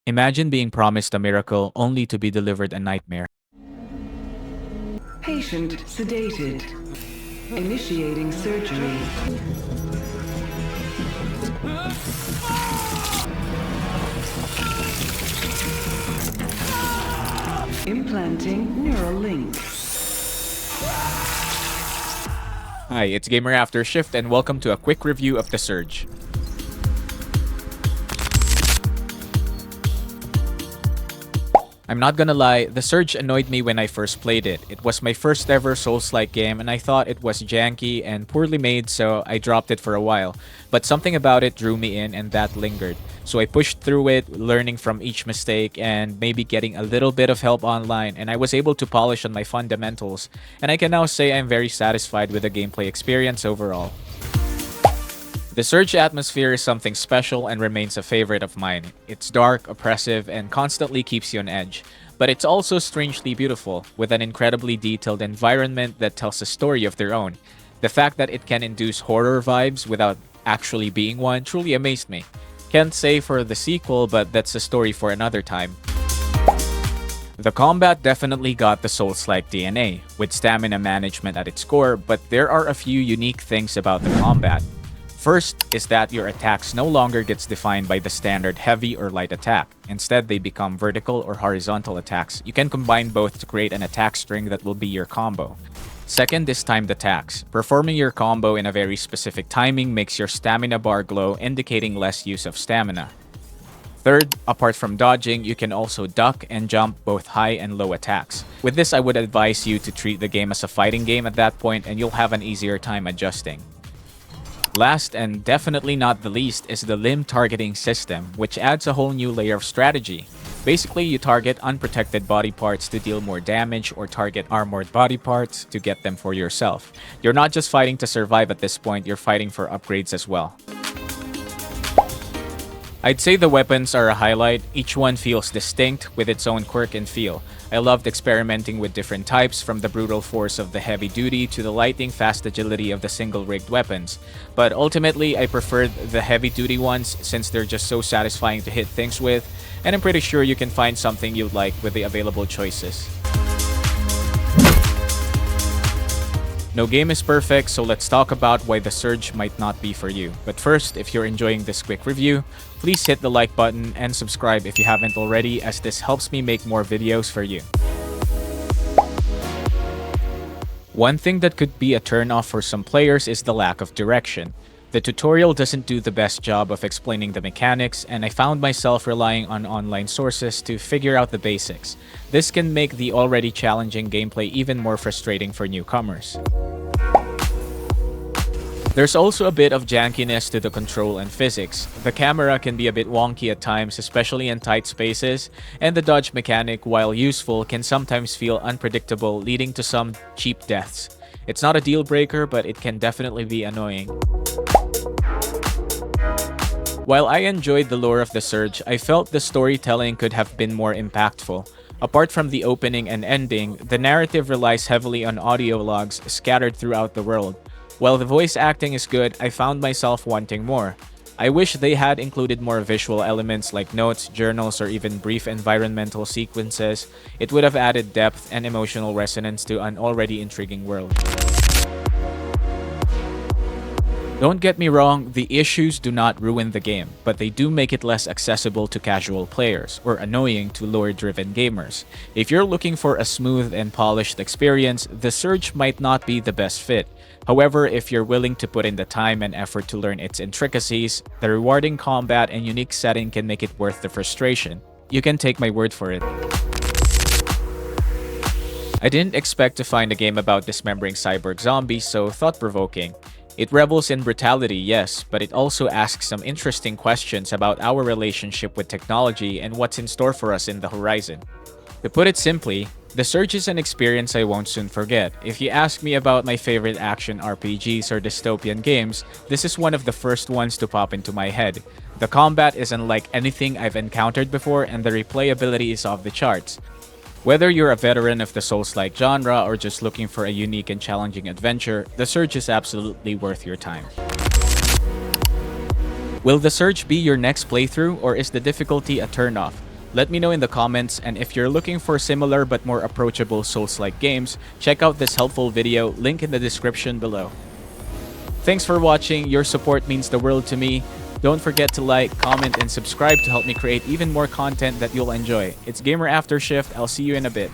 Imagine being promised a miracle only to be delivered a nightmare. Patient sedated. Initiating surgery. Implanting neural link. Hi, it's Gamer After Shift and welcome to a quick review of The Surge. I'm not gonna lie, The Surge annoyed me when I first played it. It was my first ever Souls-like game and I thought it was janky and poorly made, so I dropped it for a while. But something about it drew me in and that lingered. So I pushed through it, learning from each mistake and maybe getting a little bit of help online, and I was able to polish on my fundamentals. And I can now say I'm very satisfied with the gameplay experience overall. The Surge atmosphere is something special and remains a favorite of mine. It's dark, oppressive, and constantly keeps you on edge. But it's also strangely beautiful, with an incredibly detailed environment that tells a story of their own. The fact that it can induce horror vibes without actually being one truly amazed me. Can't say for the sequel, but that's a story for another time. The combat definitely got the Souls-like DNA, with stamina management at its core, but there are a few unique things about the combat. First is that your attacks no longer gets defined by the standard heavy or light attack. Instead, they become vertical or horizontal attacks. You can combine both to create an attack string that will be your combo. Second is timed attacks. Performing your combo in a very specific timing makes your stamina bar glow, indicating less use of stamina. Third, apart from dodging, you can also duck and jump both high and low attacks. With this, I would advise you to treat the game as a fighting game at that point and you'll have an easier time adjusting. Last and definitely not the least is the limb targeting system, which adds a whole new layer of strategy. Basically, you target unprotected body parts to deal more damage or target armored body parts to get them for yourself. You're not just fighting to survive at this point, you're fighting for upgrades as well. I'd say the weapons are a highlight. Each one feels distinct with its own quirk and feel. I loved experimenting with different types, from the brutal force of the heavy duty to the lightning fast agility of the single rigged weapons. But ultimately, I preferred the heavy duty ones since they're just so satisfying to hit things with, and I'm pretty sure you can find something you'd like with the available choices. No game is perfect, so let's talk about why the Surge might not be for you. But first, if you're enjoying this quick review, please hit the like button and subscribe if you haven't already, as this helps me make more videos for you. One thing that could be a turn-off for some players is the lack of direction. The tutorial doesn't do the best job of explaining the mechanics, and I found myself relying on online sources to figure out the basics. This can make the already challenging gameplay even more frustrating for newcomers. There's also a bit of jankiness to the control and physics. The camera can be a bit wonky at times, especially in tight spaces, and the dodge mechanic, while useful, can sometimes feel unpredictable, leading to some cheap deaths. It's not a deal breaker, but it can definitely be annoying. While I enjoyed the lore of the Surge, I felt the storytelling could have been more impactful. Apart from the opening and ending, the narrative relies heavily on audio logs scattered throughout the world. While the voice acting is good, I found myself wanting more. I wish they had included more visual elements like notes, journals, or even brief environmental sequences. It would have added depth and emotional resonance to an already intriguing world. Don't get me wrong, the issues do not ruin the game, but they do make it less accessible to casual players, or annoying to lore-driven gamers. If you're looking for a smooth and polished experience, the Surge might not be the best fit. However, if you're willing to put in the time and effort to learn its intricacies, the rewarding combat and unique setting can make it worth the frustration. You can take my word for it. I didn't expect to find a game about dismembering cyborg zombies so thought-provoking. It revels in brutality, yes, but it also asks some interesting questions about our relationship with technology and what's in store for us in the horizon. To put it simply, The Surge is an experience I won't soon forget. If you ask me about my favorite action RPGs or dystopian games, this is one of the first ones to pop into my head. The combat is unlike anything I've encountered before, and the replayability is off the charts. Whether you're a veteran of the Souls-like genre or just looking for a unique and challenging adventure, The Surge is absolutely worth your time. Will The Surge be your next playthrough, or is the difficulty a turn-off? Let me know in the comments, and if you're looking for similar but more approachable Souls-like games, check out this helpful video, link in the description below. Thanks for watching, your support means the world to me. Don't forget to like, comment, and subscribe to help me create even more content that you'll enjoy. It's Gamer After Shift, I'll see you in a bit.